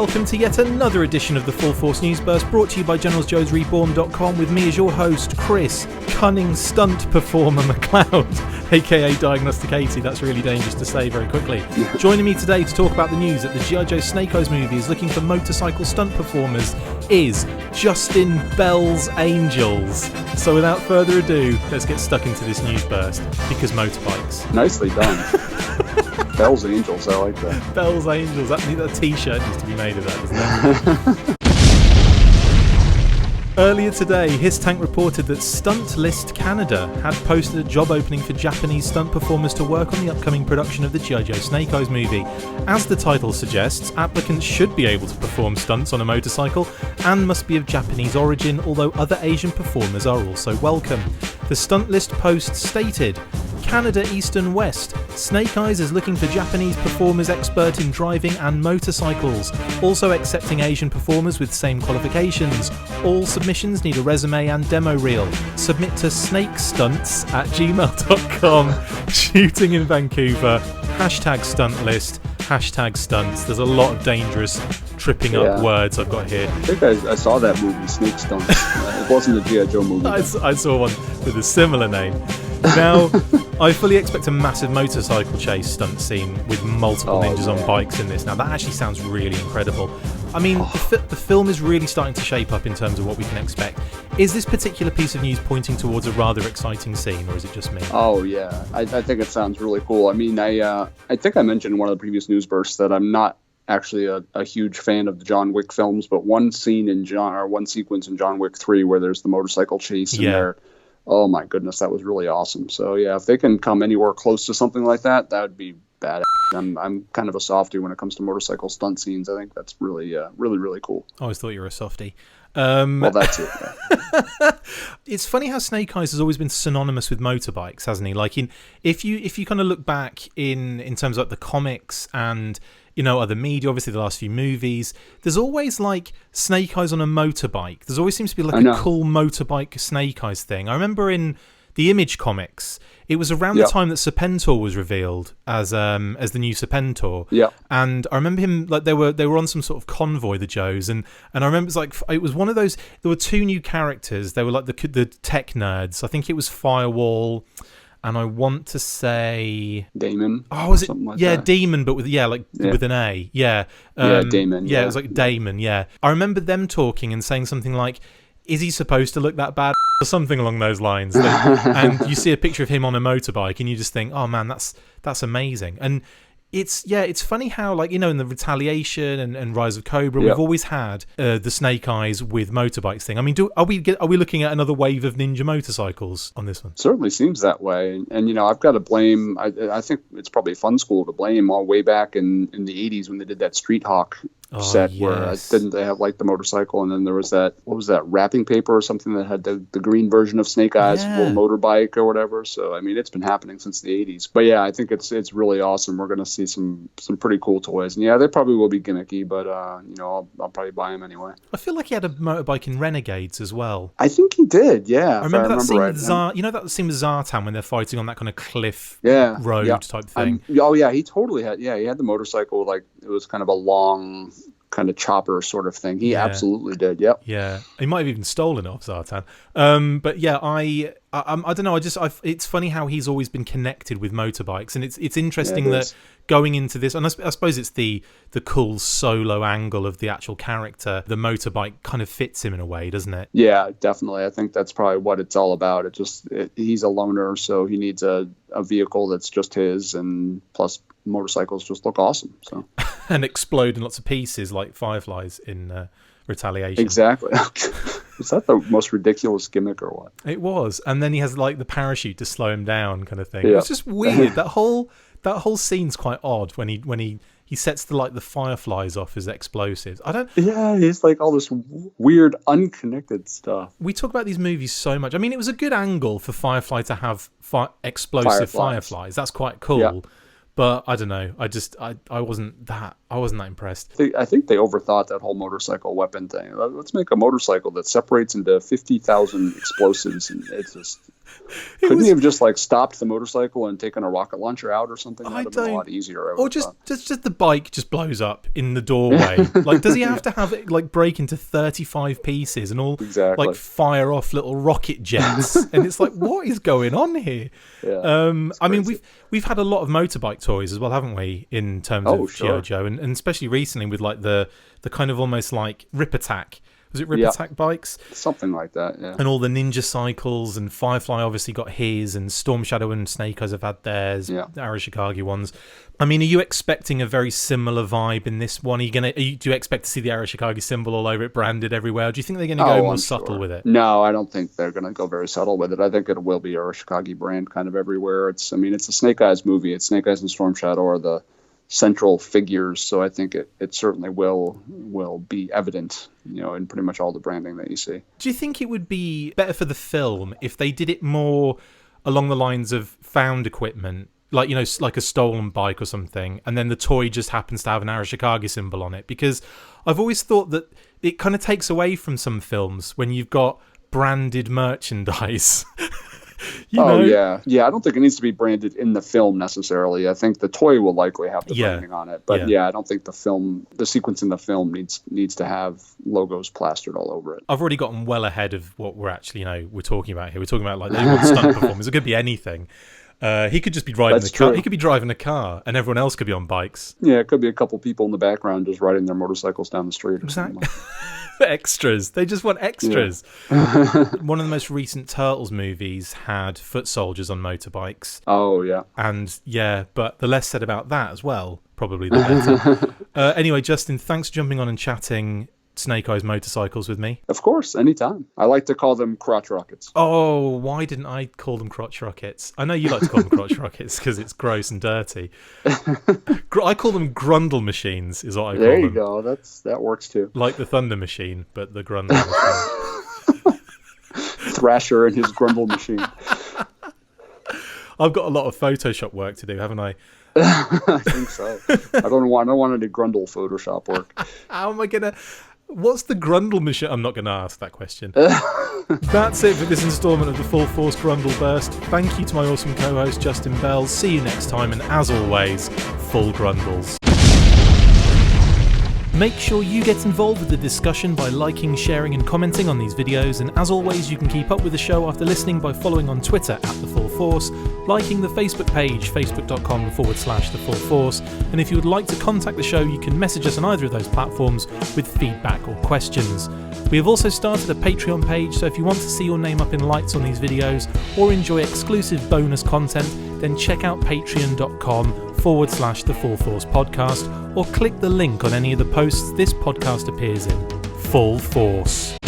welcome to yet another edition of the Full Force News Burst, brought to you by ByGeneralsJoes Reborn.com, with me as your host, Chris, Cunning stunt performer McLeod, aka Diagnostic 80. That's really dangerous to say very quickly. Joining me today to talk about the news that the G.I. Joe Snake Eyes movie is looking for motorcycle stunt performers is Justin Bell's Angels. So without further ado, let's get stuck into this news burst, because motorbikes. Nicely done. Bell's Angels, I like that. Bell's Angels, that t-shirt needs to be made of that, doesn't it? Earlier today, His Tank reported that Stunt List Canada had posted a job opening for Japanese stunt performers to work on the upcoming production of the G.I. Joe Snake Eyes movie. As the title suggests, applicants should be able to perform stunts on a motorcycle and must be of Japanese origin, although other Asian performers are also welcome. The Stunt List post stated, Canada East and West, Snake Eyes is looking for Japanese performers expert in driving and motorcycles, also accepting Asian performers with same qualifications. All submissions need a resume and demo reel. Submit to snakestunts@gmail.com. Shooting in Vancouver, #stuntlist, #stunts. There's a lot of dangerous tripping up words I've got here. I think I saw that movie, Snake Stunts. It wasn't a G.I. Joe movie. I saw one with a similar name. Now, I fully expect a massive motorcycle chase stunt scene with multiple ninjas on bikes in this. Now, that actually sounds really incredible. I mean, the film is really starting to shape up in terms of what we can expect. Is this particular piece of news pointing towards a rather exciting scene, or is it just me? Oh, yeah. I think it sounds really cool. I mean, I think I mentioned in one of the previous news bursts that I'm not actually a huge fan of the John Wick films, but one sequence in John Wick 3 where there's the motorcycle chase in there. Oh my goodness, that was really awesome. So yeah, if they can come anywhere close to something like that, that would be bad. I'm kind of a softie when it comes to motorcycle stunt scenes. I think that's really, really cool. I always thought you were a softie. Well, that's it. Yeah. It's funny how Snake Eyes has always been synonymous with motorbikes, hasn't he? Like if you kind of look back in terms of like the comics and other media, obviously the last few movies, there's always like Snake Eyes on a motorbike. There's always seems to be like a cool motorbike Snake Eyes thing. I remember in the Image comics, it was around the time that Serpentor was revealed as the new Serpentor. Yeah. And I remember him, like they were on some sort of convoy, the Joes, and I remember it was one of those. There were two new characters. They were like the tech nerds. I think it was Firewall, and I want to say Damon. Oh, was it? Like that. Demon, but with with an A. Yeah. Damon. Yeah, it was like Damon. Yeah. I remember them talking and saying something like, is he supposed to look that bad, or something along those lines? And you see a picture of him on a motorbike and you just think, oh man, that's amazing. And it's funny how, like, in the Retaliation and Rise of Cobra, we've always had the Snake Eyes with motorbikes thing. I mean, are we looking at another wave of ninja motorcycles on this one? Certainly seems that way. And I've got to blame. I think it's probably Fun School to blame, all way back in the 80s when they did that Street Hawk set where didn't they have like the motorcycle, and then there was that, what was that, wrapping paper or something that had the green version of Snake Eyes, full motorbike or whatever. So I mean, it's been happening since the 80s. But yeah, I think it's really awesome. We're gonna see some pretty cool toys, and they probably will be gimmicky, but I'll probably buy them anyway. I feel like he had a motorbike in Renegades as well. I think he did. Yeah, I remember that scene with that scene with Zartan when they're fighting on that kind of cliff road type thing. He totally had. Yeah, he had the motorcycle, like it was kind of a long kind of chopper sort of thing. He absolutely did. Yep. Yeah, he might have even stolen it off Zartan. But yeah, I don't know. It's funny how he's always been connected with motorbikes, and it's interesting that going into this, and I suppose it's the cool solo angle of the actual character. The motorbike kind of fits him in a way, doesn't it? Yeah, definitely. I think that's probably what it's all about. He's a loner, so he needs a vehicle that's just his, and plus motorcycles just look awesome. So and explode in lots of pieces like fireflies in Retaliation. Exactly. Is that the most ridiculous gimmick or what? It was. And then he has like the parachute to slow him down kind of thing. Yeah. It's just weird. That whole scene's quite odd when he sets the fireflies off as explosives. He's like all this weird unconnected stuff. We talk about these movies so much. I mean, it was a good angle for Firefly to have explosive fireflies. That's quite cool. Yeah. But I don't know. I wasn't that impressed. I think they overthought that whole motorcycle weapon thing. Let's make a motorcycle that separates into 50,000 explosives, and it's just Couldn't he have just like stopped the motorcycle and taken a rocket launcher out or something? That'd have been a lot easier. Or just the bike just blows up in the doorway. Like, does he have to have it like break into 35 pieces and all like fire off little rocket jets? And it's like, what is going on here? Yeah, I mean, we've had a lot of motorbike toys as well, haven't we? In terms of G.I. Joe, and especially recently with like the kind of almost like Rip Attack. Was it Rip Attack bikes? Something like that, yeah. And all the Ninja Cycles, and Firefly obviously got his, and Storm Shadow and Snake Eyes have had theirs, the Arashikage ones. I mean, are you expecting a very similar vibe in this one? Do you expect to see the Arashikage symbol all over it, branded everywhere? Do you think they're going to go more subtle with it? No, I don't think they're going to go very subtle with it. I think it will be Arashikage brand kind of everywhere. It's a Snake Eyes movie. It's Snake Eyes and Storm Shadow are the central figures, so I think it certainly will be evident, in pretty much all the branding that you see. Do you think it would be better for the film if they did it more along the lines of found equipment, like like a stolen bike or something, and then the toy just happens to have an Arashikage symbol on it? Because I've always thought that it kind of takes away from some films when you've got branded merchandise. Yeah. I don't think it needs to be branded in the film necessarily. I think the toy will likely have the branding on it, but I don't think the sequence in the film needs to have logos plastered all over it. I've already gotten well ahead of what we're actually we're talking about here. We're talking about like they want stunt performers. It could be anything. He could just be riding the car. He could be driving a car, and everyone else could be on bikes. Yeah, it could be a couple people in the background just riding their motorcycles down the street. Exactly. Extras. They just want extras. One of the most recent Turtles movies had foot soldiers on motorbikes. Oh, yeah. And but the less said about that as well, probably the better. Anyway, Justin, thanks for jumping on and chatting Snake Eyes motorcycles with me. Of course, anytime. I like to call them crotch rockets. Oh, why didn't I call them crotch rockets? I know you like to call them crotch rockets because it's gross and dirty. I call them grundle machines, is what I call them. There you go. That works too. Like the Thunder Machine, but the grundle machine. Thrasher and his grundle machine. I've got a lot of Photoshop work to do, haven't I? I think so. I don't want any grundle Photoshop work. How am I gonna? What's the grundle machine? I'm not going to ask that question. That's it for this instalment of the Full Force Grundle Burst. Thank you to my awesome co-host Justin Bell. See you next time, and as always, full grundles. Make sure you get involved with the discussion by liking, sharing and commenting on these videos, and as always you can keep up with the show after listening by following on Twitter @TheFullForce, liking the Facebook page facebook.com/TheFullForce, and if you would like to contact the show you can message us on either of those platforms with feedback or questions. We have also started a Patreon page, so if you want to see your name up in lights on these videos or enjoy exclusive bonus content, then check out patreon.com/TheFullForce podcast or click the link on any of the posts this podcast appears in. Full Force.